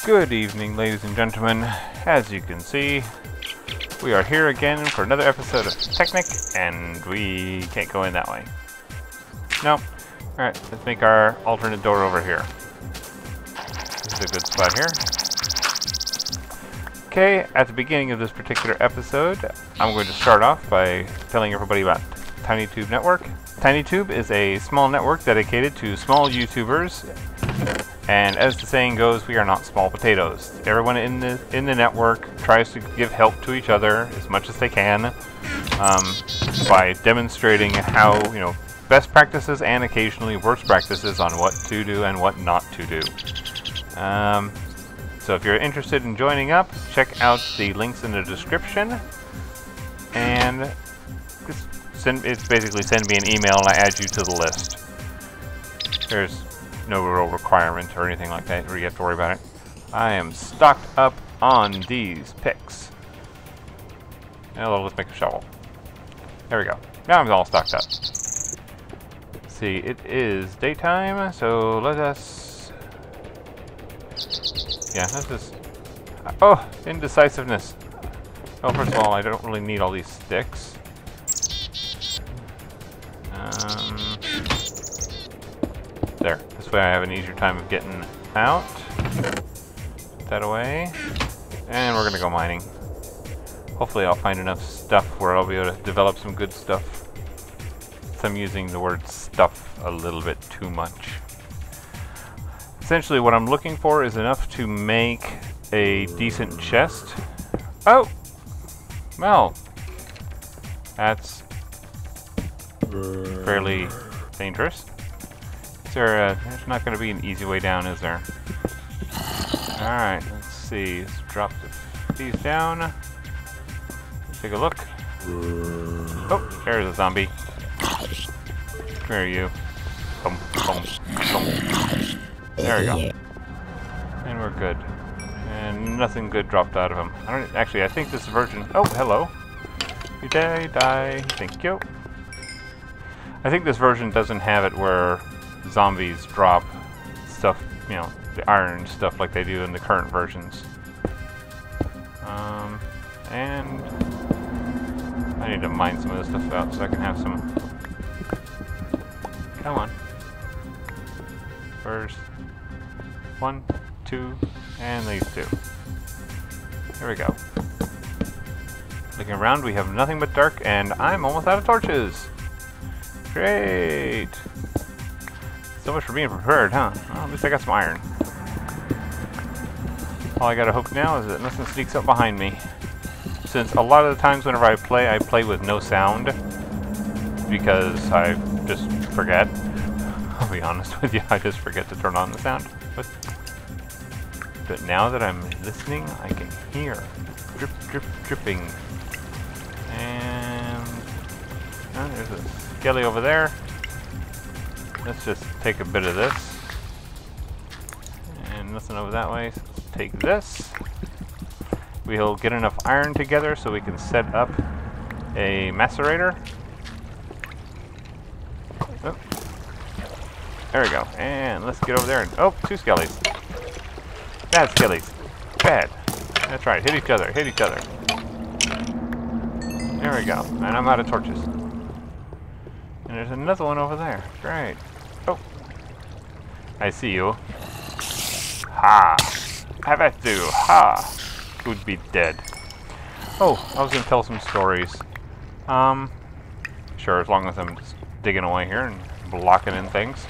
Good evening, ladies and gentlemen. As you can see, we are here again for another episode of Technic, and we can't go in that way. Nope. Alright, let's make our alternate door over here. This is a good spot here. Okay, at the beginning of this particular episode, I'm going to start off by telling everybody about TinyTube Network. TinyTube is a small network dedicated to small YouTubers, and as the saying goes, we are not small potatoes. Everyone in the network tries to give help to each other as much as they can by demonstrating how, best practices and occasionally worst practices on what to do and what not to do. So if you're interested in joining up, check out the links in the description, and it's basically send me an email and I add you to the list. There's no real requirement or anything like that where you have to worry about it. I am stocked up on these picks. Hello, let's make a shovel. There we go. Now I'm all stocked up. Let's see, it is daytime, so let us... Yeah, let's just... Oh, indecisiveness. Oh, first of all, I don't really need all these sticks. There. This way I have an easier time of getting out. Put that away. And we're gonna go mining. Hopefully I'll find enough stuff where I'll be able to develop some good stuff. So I'm using the word stuff a little bit too much. Essentially what I'm looking for is enough to make a decent chest. Oh! Well, that's fairly dangerous. There's not going to be an easy way down, is there? Alright, let's see. Let's drop these down. Let's take a look. Oh, there's a zombie. Come here, you. Boom, boom, boom. There we go. And we're good. And nothing good dropped out of him. Actually, I think this version... Oh, hello. You die. Thank you. I think this version doesn't have it where zombies drop stuff, the iron stuff like they do in the current versions. And I need to mine some of this stuff out so I can have some. Come on. First, 1, 2, and these 2. There we go. Looking around, we have nothing but dark, and I'm almost out of torches. Great! So much for being prepared, huh? Well, at least I got some iron. All I gotta hope now is that nothing sneaks up behind me. Since a lot of the times whenever I play with no sound. Because I just forget. I'll be honest with you, I just forget to turn on the sound. But now that I'm listening, I can hear. Drip, drip, dripping. And... Oh, there's a skelly over there. Let's just take a bit of this. And nothing over that way. So let's take this. We'll get enough iron together so we can set up a macerator. Oh. There we go. And let's get over there and... Oh, 2 skellies. Bad skellies. Bad. That's right. Hit each other. Hit each other. There we go. And I'm out of torches. And there's another one over there. Great. Oh. I see you. Ha! Have at you. Ha! Would be dead. Oh, I was going to tell some stories. Sure, as long as I'm just digging away here and blocking in things.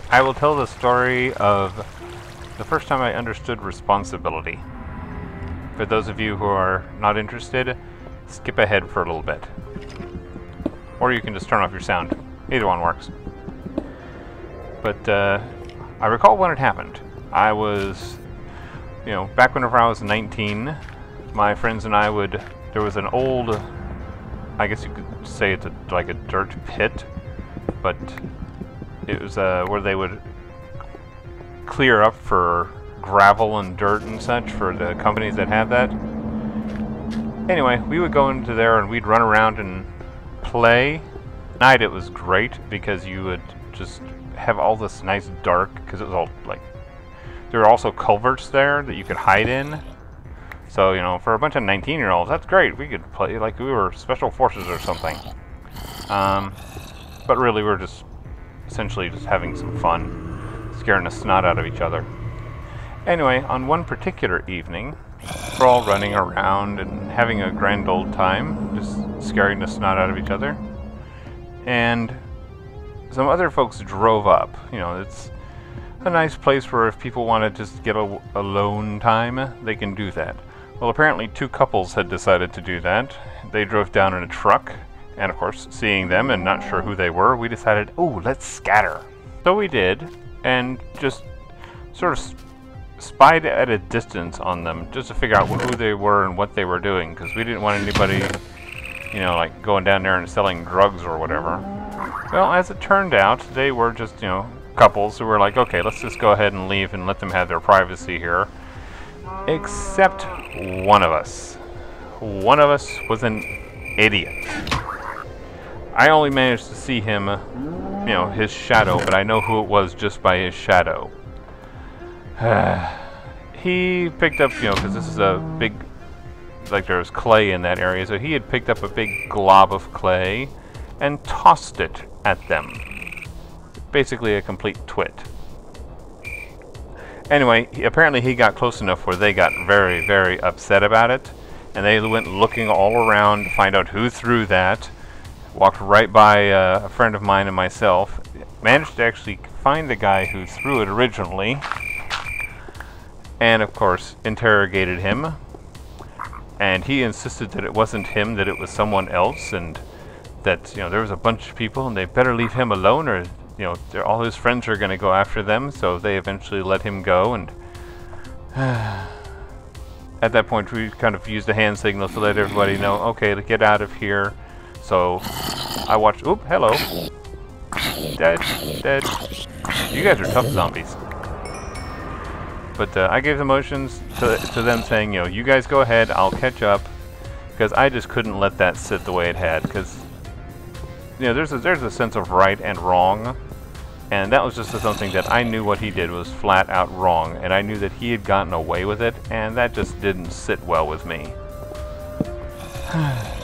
I will tell the story of the first time I understood responsibility. For those of you who are not interested, skip ahead for a little bit. Or you can just turn off your sound. Either one works. But I recall when it happened. I was, back whenever I was 19, my friends and I would, there was an old, I guess you could say it's like a dirt pit, but it was where they would clear up for gravel and dirt and such for the companies that had that. Anyway, we would go into there and we'd run around and play. At night it was great because you would just have all this nice dark, because it was all like There were also culverts there that you could hide in. So, you know, for a bunch of 19-year-olds, that's great. We could play like we were special forces or something. But really, we're just essentially just having some fun, scaring the snot out of each other. Anyway, on one particular evening, we're all running around and having a grand old time, just scaring the snot out of each other. And some other folks drove up. You know, it's a nice place where if people want to just get alone time, they can do that. Well, apparently 2 couples had decided to do that. They drove down in a truck, and of course, seeing them and not sure who they were, we decided, oh, let's scatter. So we did, and just sort of spied at a distance on them, just to figure out who they were and what they were doing, because we didn't want anybody, you know, like going down there and selling drugs or whatever. Well, as it turned out, they were just, you know, couples who were like, okay, let's just go ahead and leave and let them have their privacy here. Except one of us. One of us was an idiot. I only managed to see him, you know, his shadow, but I know who it was just by his shadow. He picked up, you know, because this is a big, like there's clay in that area, so he had picked up a big glob of clay and tossed it at them. Basically a complete twit. Anyway, apparently he got close enough where they got very, very upset about it, and they went looking all around to find out who threw that. Walked right by a friend of mine and myself. Managed to actually find the guy who threw it originally, and of course interrogated him. And he insisted that it wasn't him, that it was someone else, and that, you know, there was a bunch of people and they better leave him alone, or, you know, all his friends are going to go after them. So they eventually let him go, and at that point we kind of used a hand signal to let everybody know, okay, to get out of here. So I watched, oop, hello. Dead, dead. You guys are tough zombies. But I gave the motions to them saying, you know, you guys go ahead, I'll catch up. Because I just couldn't let that sit the way it had. Because, you know, there's a sense of right and wrong. And that was just something that I knew what he did was flat out wrong. And I knew that he had gotten away with it. And that just didn't sit well with me.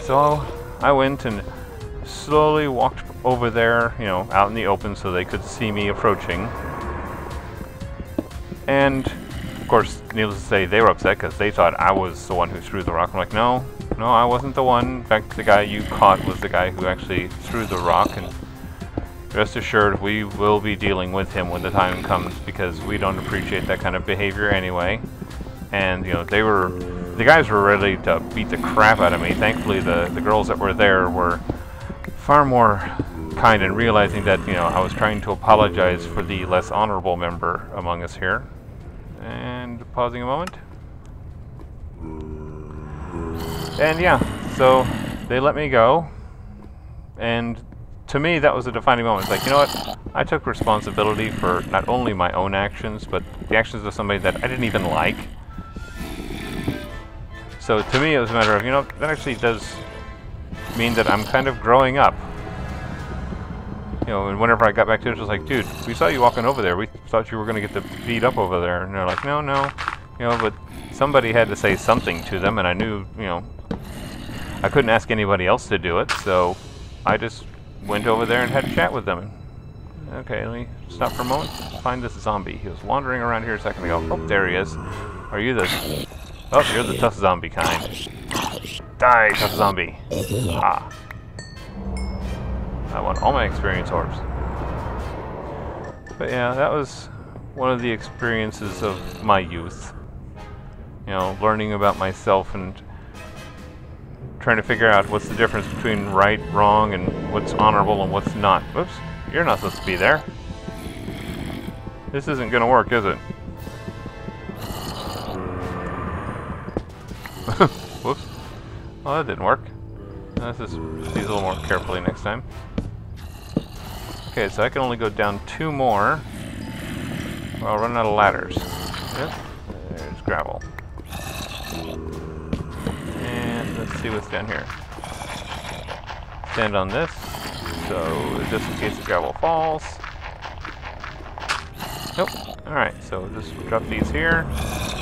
So I went and slowly walked over there, you know, out in the open so they could see me approaching. And, of course, needless to say, they were upset because they thought I was the one who threw the rock. I'm like, no, I wasn't the one. In fact, the guy you caught was the guy who actually threw the rock, and rest assured, we will be dealing with him when the time comes, because we don't appreciate that kind of behavior anyway. And, you know, the guys were ready to beat the crap out of me. Thankfully, the girls that were there were far more kind and realizing that, you know, I was trying to apologize for the less honorable member among us here. And pausing a moment. And yeah, so they let me go. And to me, that was a defining moment. It's like, you know what? I took responsibility for not only my own actions, but the actions of somebody that I didn't even like. So to me, it was a matter of, you know, that actually does mean that I'm kind of growing up. You know, and whenever I got back to it, it was like, dude, we saw you walking over there. We thought you were going to get beat up over there. And they're like, no. You know, but somebody had to say something to them, and I knew, you know, I couldn't ask anybody else to do it, so I just went over there and had a chat with them. Okay, let me stop for a moment. Find this zombie. He was wandering around here a second ago. Oh, there he is. Are you the... Oh, you're the tough zombie kind. Die, tough zombie. Ah. I want all my experience orbs. But yeah, that was one of the experiences of my youth. You know, learning about myself and trying to figure out what's the difference between right, wrong, and what's honorable and what's not. Whoops, you're not supposed to be there. This isn't gonna work, is it? Whoops. Well, that didn't work. Let's just use a little more carefully next time. Okay, so I can only go down 2 more. Well, I'll run out of ladders. Yep, there's gravel. And let's see what's down here. Stand on this, so just in case the gravel falls. Nope. Alright, so just drop these here,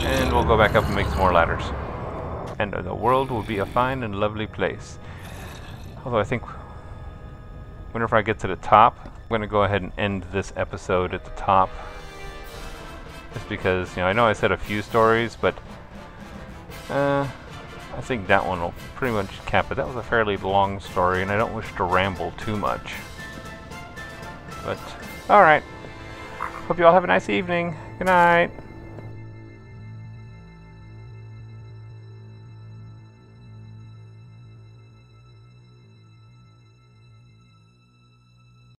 and we'll go back up and make some more ladders. And the world will be a fine and lovely place. Although I think whenever I get to the top, I'm going to go ahead and end this episode at the top. Just because, I know I said a few stories, but I think that one will pretty much cap it. That was a fairly long story, and I don't wish to ramble too much. But, alright. Hope you all have a nice evening. Good night.